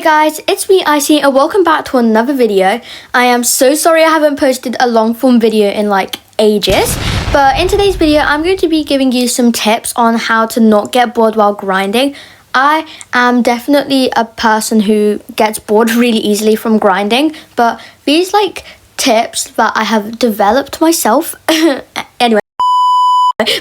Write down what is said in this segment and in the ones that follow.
guys, it's me Icey and welcome back to another video. I am so sorry I haven't posted a long form video in like ages, but in today's video I'm going to be giving you some tips on how to not get bored while grinding. I am definitely a person who gets bored really easily from grinding, but these like tips that I have developed myself anyway,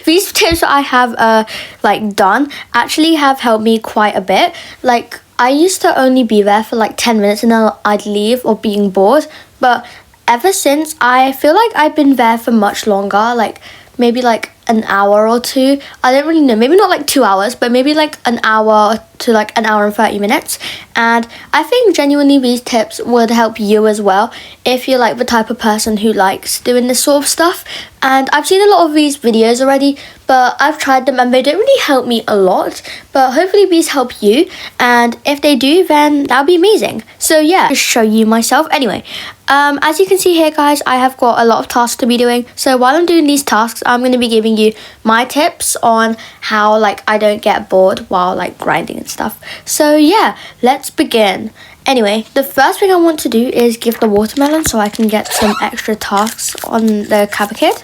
these tips that I have done actually have helped me quite a bit. Like, I used to only be there for like 10 minutes and then I'd leave or being bored, but ever since I feel like I've been there for much longer, like maybe like an hour or two. I don't really know, maybe not like 2 hours, but maybe like an hour to like an hour and 30 minutes. And I think genuinely these tips would help you as well if you're like the type of person who likes doing this sort of stuff. And I've seen a lot of these videos already, but I've tried them and they don't really help me a lot, but hopefully these help you, and if they do then that'll be amazing. So yeah, just show you myself anyway. As you can see here guys, I have got a lot of tasks to be doing, so while I'm doing these tasks I'm going to be giving you my tips on how like I don't get bored while like grinding and stuff. So yeah, let's begin. Anyway, the first thing I want to do is give the watermelon so I can get some extra tasks on the cabbage.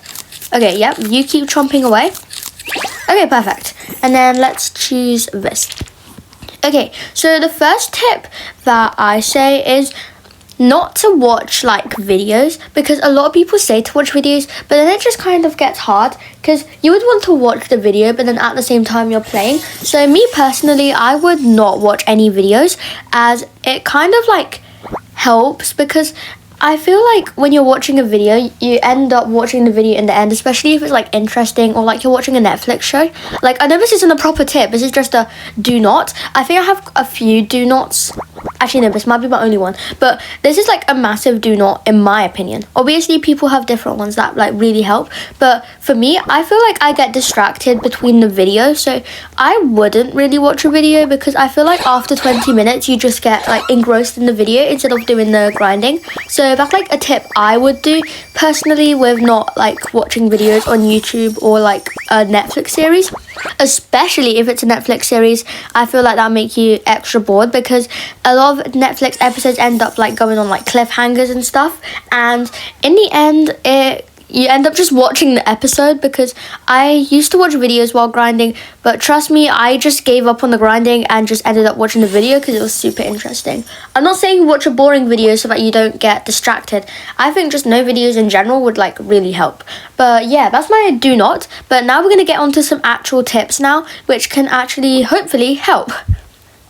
Okay, yep, you keep chomping away. Okay, perfect. And then let's choose this. Okay, so the first tip that I say is not to watch like videos, because a lot of people say to watch videos, but then it just kind of gets hard because you would want to watch the video but then at the same time you're playing. So me personally, I would not watch any videos, as it kind of like helps, because I feel like when you're watching a video, you end up watching the video in the end, especially if it's like interesting or like you're watching a Netflix show. Like, I know this isn't a proper tip, this is just a do not. I think I have a few do nots. Actually no, this might be my only one, but this is like a massive do not in my opinion. Obviously people have different ones that like really help, but for me, I feel like I get distracted between the video, so I wouldn't really watch a video because I feel like after 20 minutes you just get like engrossed in the video instead of doing the grinding. So that's like a tip I would do personally with not like watching videos on YouTube or like a Netflix series. Especially if it's a Netflix series, I feel like that'll make you extra bored, because a lot of Netflix episodes end up like going on like cliffhangers and stuff, and in the end you end up just watching the episode. Because I used to watch videos while grinding, but trust me, I just gave up on the grinding and just ended up watching the video because it was super interesting. I'm not saying watch a boring video so that you don't get distracted. I think just no videos in general would like really help. But yeah, that's my do not. But now we're going to get on to some actual tips now, which can actually hopefully help.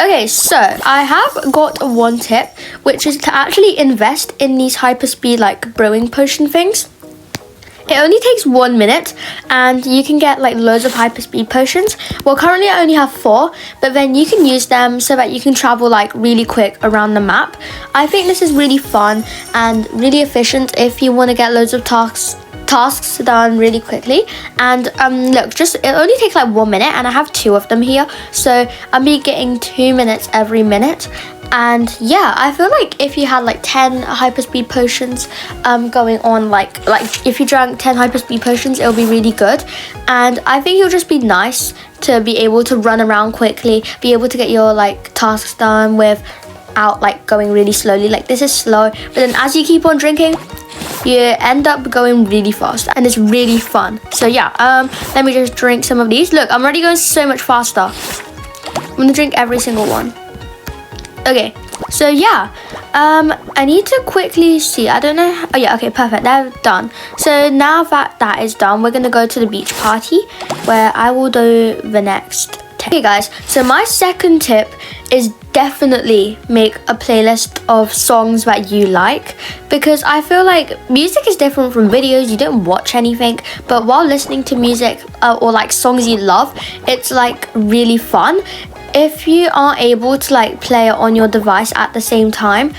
Okay, so I have got one tip, which is to actually invest in these hyperspeed like brewing potion things. It only takes 1 minute and you can get like loads of hyperspeed potions. Well, currently I only have 4, but then you can use them so that you can travel like really quick around the map. I think this is really fun and really efficient if you want to get loads of tasks done really quickly. And look, just it only takes like 1 minute and I have 2 of them here, so I'll be getting 2 minutes every minute. And yeah, I feel like if you had like 10 hyperspeed potions going on, like if you drank 10 hyperspeed potions, it'll be really good. And I think it'll just be nice to be able to run around quickly, be able to get your like tasks done without like going really slowly. Like, this is slow, but then as you keep on drinking, you end up going really fast and it's really fun. So yeah, let me just drink some of these. Look, I'm already going so much faster. I'm gonna drink every single one. Okay, so yeah, I need to quickly see, I don't know, oh yeah, okay, perfect, they're done. So now that that is done, we're gonna go to the beach party where I will do the next tip. Okay guys, so my second tip is definitely make a playlist of songs that you like, because I feel like music is different from videos. You don't watch anything, but while listening to music or like songs you love, it's like really fun. If you aren't able to like play it on your device at the same time,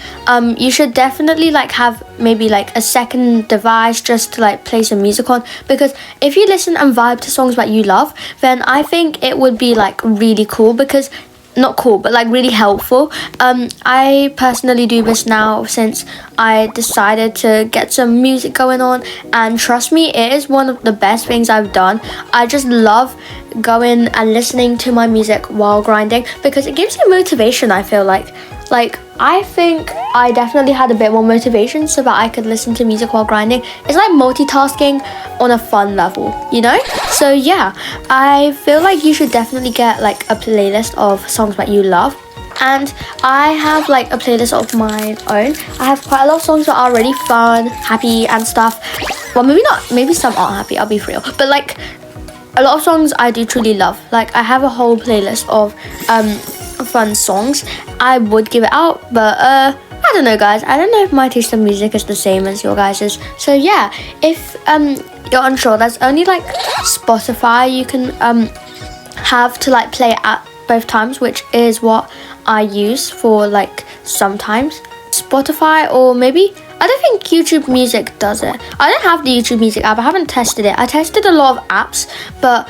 you should definitely like have maybe like a second device just to like play some music on, because if you listen and vibe to songs that you love, then I think it would be like really cool, because not cool, but like really helpful. I personally do this now since I decided to get some music going on, and trust me, it is one of the best things I've done. I just love going and listening to my music while grinding because it gives you motivation. I feel like like I think I definitely had a bit more motivation so that I could listen to music while grinding. It's like multitasking on a fun level, you know? So yeah, I feel like you should definitely get like a playlist of songs that you love. And I have like a playlist of my own. I have quite a lot of songs that are really fun, happy and stuff. Well, maybe not, maybe some aren't happy, I'll be real. But like a lot of songs I do truly love. Like I have a whole playlist of fun songs. I would give it out, but I don't know guys. I don't know if my taste of music is the same as your guys's. So yeah, if you're unsure, there's only like Spotify you can have to like play at both times, which is what I use for like sometimes. Spotify, or maybe I don't think YouTube Music does it. I don't have the YouTube Music app. I haven't tested it. I tested a lot of apps, but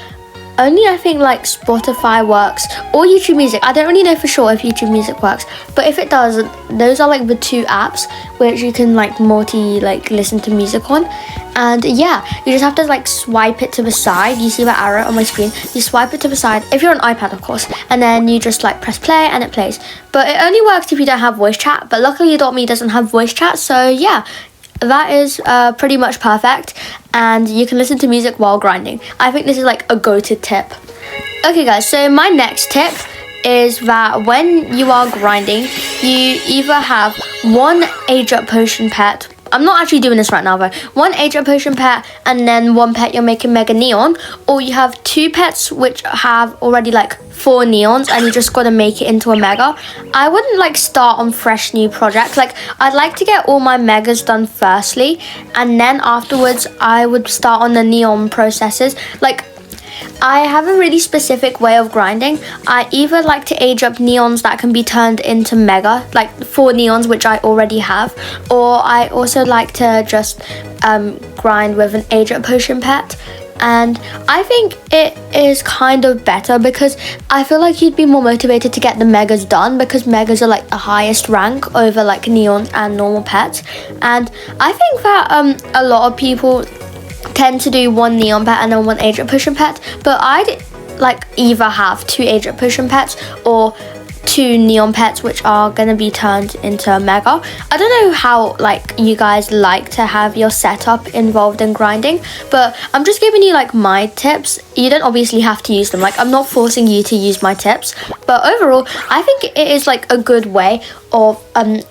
only I think like Spotify works, or YouTube Music. I don't really know for sure if YouTube Music works, but if it does, those are like the two apps which you can like listen to music on. And yeah, you just have to like swipe it to the side. You see that arrow on my screen? You swipe it to the side, if you're on iPad of course, and then you just like press play and it plays. But it only works if you don't have voice chat, but luckily Adopt.me doesn't have voice chat, so yeah, that is pretty much perfect, and you can listen to music while grinding. I think this is like a go-to tip. Okay guys, so my next tip is that when you are grinding, you either have one age up potion pet. I'm not actually doing this right now though. One age up potion pet, and then one pet you're making mega neon, or you have two pets which have already like 4 neons and you just gotta make it into a mega. I wouldn't like start on fresh new projects. Like I'd like to get all my megas done firstly, and then afterwards I would start on the neon processes. Like I have a really specific way of grinding. I either like to age up neons that can be turned into mega, like 4 neons which I already have, or I also like to just grind with an age up potion pet. And I think it is kind of better because I feel like you'd be more motivated to get the megas done, because megas are like the highest rank over like neons and normal pets. And I think that a lot of people tend to do one neon pet and then one age up potion pet, but I'd like either have 2 age up potion pets or 2 neon pets which are gonna be turned into a mega. I don't know how like you guys like to have your setup involved in grinding, but I'm just giving you like my tips. You don't obviously have to use them. Like I'm not forcing you to use my tips, but overall I think it is like a good way of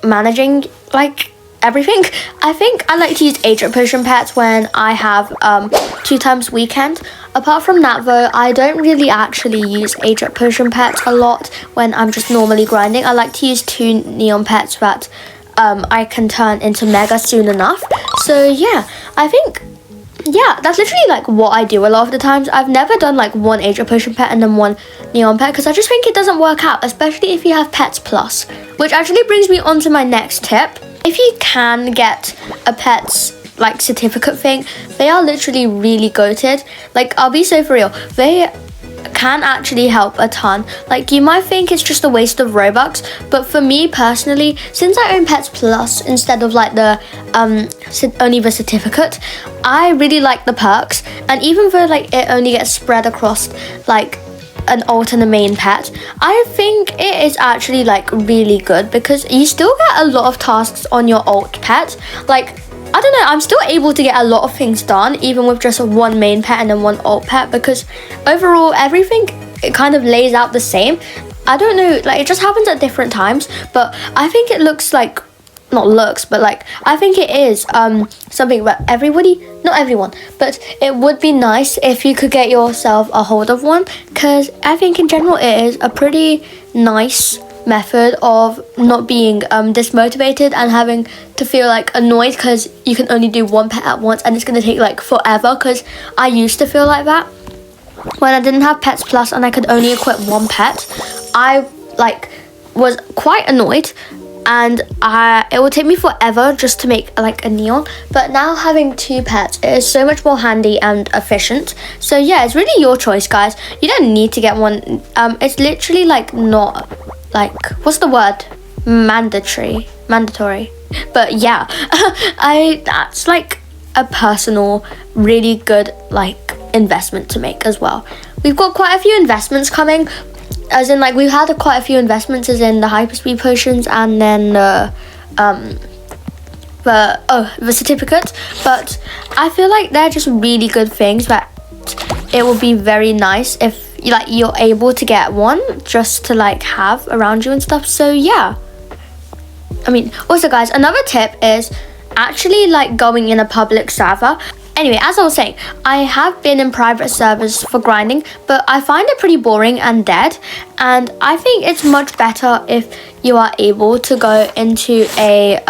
managing like everything. I think I like to use age up potion pets when I have 2 times weekend. Apart from that though, I don't really actually use age up potion pets a lot when I'm just normally grinding. I like to use 2 neon pets that I can turn into mega soon enough. So yeah, I think yeah, that's literally like what I do a lot of the times. I've never done like one age up potion pet and then one neon pet, because I just think it doesn't work out, especially if you have pets plus. Which actually brings me on to my next tip. If you can get a pet's like certificate thing, they are literally really goated. Like I'll be so for real, they can actually help a ton. Like you might think it's just a waste of Robux, but for me personally, since I own Pets Plus instead of like the only the certificate, I really like the perks. And even though like it only gets spread across like an alt and a main pet, I think it is actually like really good, because you still get a lot of tasks on your alt pet. Like I don't know, I'm still able to get a lot of things done even with just one main pet and then one alt pet, because overall everything, it kind of lays out the same. I don't know, like it just happens at different times, but I think it looks like, not looks, but like I think it is something that everybody, not everyone, but it would be nice if you could get yourself a hold of one, because I think in general it is a pretty nice method of not being dismotivated and having to feel like annoyed because you can only do one pet at once and it's going to take like forever, because I used to feel like that when I didn't have Pets Plus and I could only equip one pet. I like was quite annoyed, and it would take me forever just to make like a neon. But now having 2 pets, it is so much more handy and efficient. So yeah, it's really your choice guys. You don't need to get one. It's literally like not like, what's the word, mandatory, but yeah. That's like a personal really good like investment to make as well. We've got quite a few investments coming. as in like we've had quite a few investments as in the hyperspeed potions and then the certificates, but I feel like they're just really good things that it would be very nice if like you're able to get one just to like have around you and stuff. So yeah, I mean, also guys, another tip is actually like going in a public server. Anyway, as I was saying, I have been in private servers for grinding, but I find it pretty boring and dead, and I think it's much better if you are able to go into a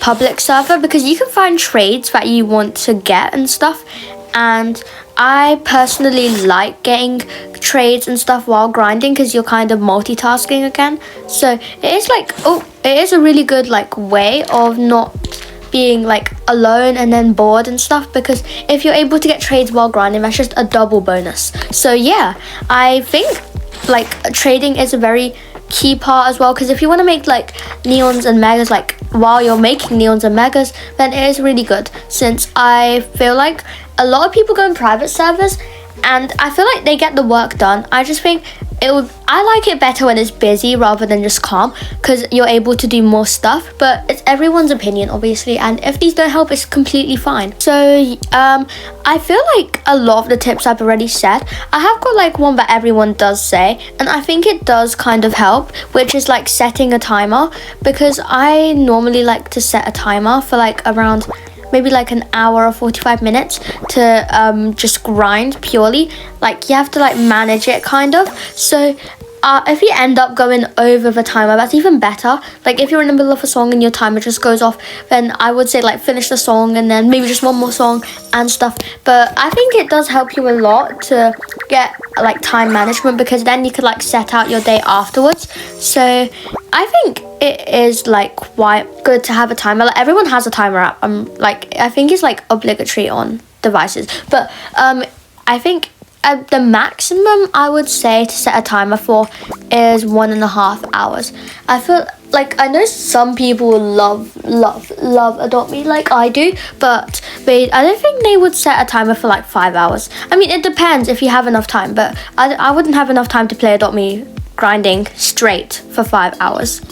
public server, because you can find trades that you want to get and stuff, and I personally like getting trades and stuff while grinding because you're kind of multitasking again. So it is like, it is a really good like way of not being like alone and then bored and stuff, because if you're able to get trades while grinding, that's just a double bonus. So yeah, I think like trading is a very key part as well, because if you want to make like neons and megas like while you're making neons and megas, then it is really good, since I feel like a lot of people go in private servers and I feel like they get the work done. I just think I like it better when it's busy rather than just calm, because you're able to do more stuff, but it's everyone's opinion obviously, and if these don't help, it's completely fine. So I feel like a lot of the tips I've already said, I have got like one that everyone does say, and I think it does kind of help, which is like setting a timer, because I normally like to set a timer for like around maybe like an hour or 45 minutes to just grind purely. Like you have to like manage it kind of. So if you end up going over the timer, that's even better. Like if you're in the middle of a song and your timer just goes off, then I would say like finish the song and then maybe just one more song and stuff. But I think it does help you a lot to get like time management, because then you could like set out your day afterwards. So I think it is like quite good to have a timer. Like everyone has a timer app. I think it's like obligatory on devices, but I think the maximum I would say to set a timer for is 1.5 hours. I feel like, I know some people love Adopt Me like I do, but I don't think they would set a timer for like 5 hours. I mean, it depends if you have enough time, but I wouldn't have enough time to play Adopt Me grinding straight for 5 hours.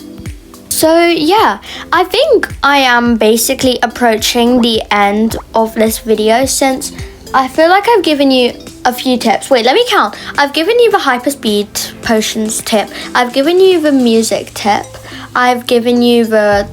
So yeah, I think I am basically approaching the end of this video, since I feel like I've given you a few tips. Wait, let me count. I've given you the hyperspeed potions tip. I've given you the music tip. I've given you the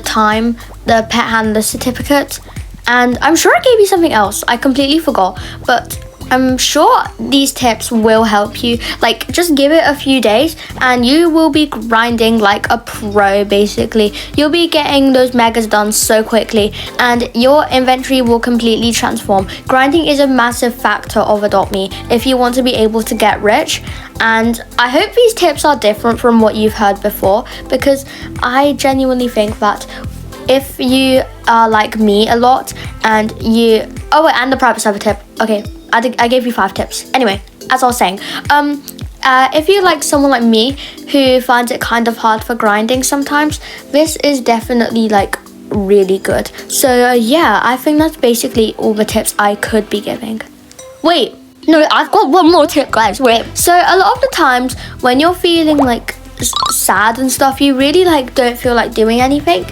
time, the pet handler certificate, and I'm sure I gave you something else. I completely forgot, but I'm sure these tips will help you. Like, just give it a few days and you will be grinding like a pro, basically. You'll be getting those megas done so quickly and your inventory will completely transform. Grinding is a massive factor of Adopt Me if you want to be able to get rich. And I hope these tips are different from what you've heard before, because I genuinely think that if you are like me a lot and you... Oh wait, and the private server tip. Okay, I gave you 5 tips. Anyway, as I was saying, if you're like someone like me who finds it kind of hard for grinding sometimes, this is definitely like really good. So yeah, I think that's basically all the tips I could be giving. Wait, no, I've got one more tip, guys. Wait. So a lot of the times when you're feeling like sad and stuff, you really like don't feel like doing anything,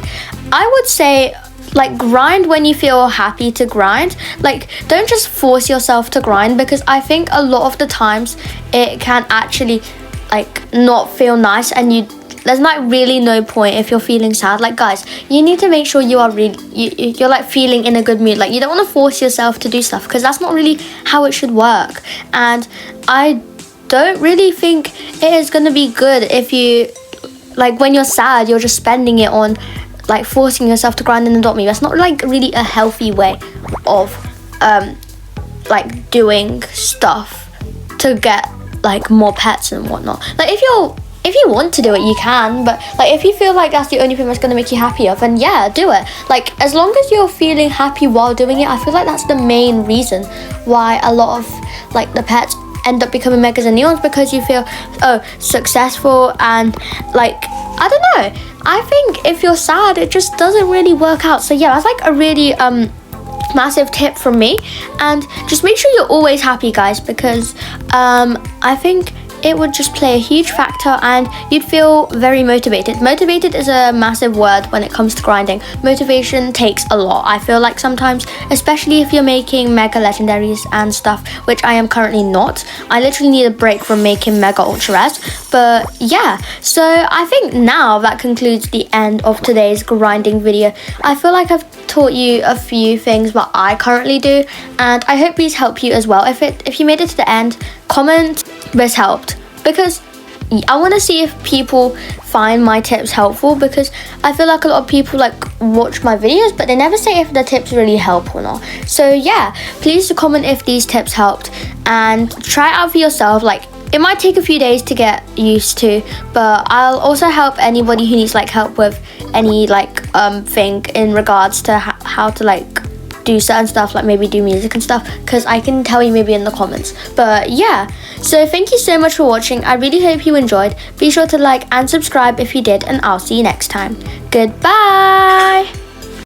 I would say like grind when you feel happy to grind. Like, don't just force yourself to grind, because I think a lot of the times it can actually like not feel nice, and there's not really no point if you're feeling sad. Like, guys, you need to make sure you are you're like feeling in a good mood. Like, you don't want to force yourself to do stuff, because that's not really how it should work. And I don't really think it is going to be good if you like, when you're sad, you're just spending it on like forcing yourself to grind and Adopt Me. That's not like really a healthy way of like doing stuff to get like more pets and whatnot. Like, if you want to do it, you can, but like if you feel like that's the only thing that's going to make you happier, then yeah, do it. Like, as long as you're feeling happy while doing it, I feel like that's the main reason why a lot of like the pets end up becoming megas and neons, because you feel successful. And like, I don't know, I think if you're sad, it just doesn't really work out. So yeah, that's like a really massive tip from me. And just make sure you're always happy, guys, because I think it would just play a huge factor and you'd feel very motivated. Motivated is a massive word when it comes to grinding. Motivation takes a lot, I feel like sometimes, especially if you're making mega legendaries and stuff, which I am currently not. I literally need a break from making mega ultra rares. But yeah, so I think now that concludes the end of today's grinding video. I feel like I've taught you a few things that I currently do, and I hope these help you as well. If you made it to the end, comment this helped, because I want to see if people find my tips helpful, because I feel like a lot of people like watch my videos but they never say if the tips really help or not. So yeah, please comment if these tips helped and try it out for yourself. Like, it might take a few days to get used to, but I'll also help anybody who needs like help with any like thing in regards to how to like do certain stuff, like maybe do music and stuff, because I can tell you maybe in the comments. But yeah, so thank you so much for watching. I really hope you enjoyed. Be sure to like and subscribe if you did, and I'll see you next time. Goodbye.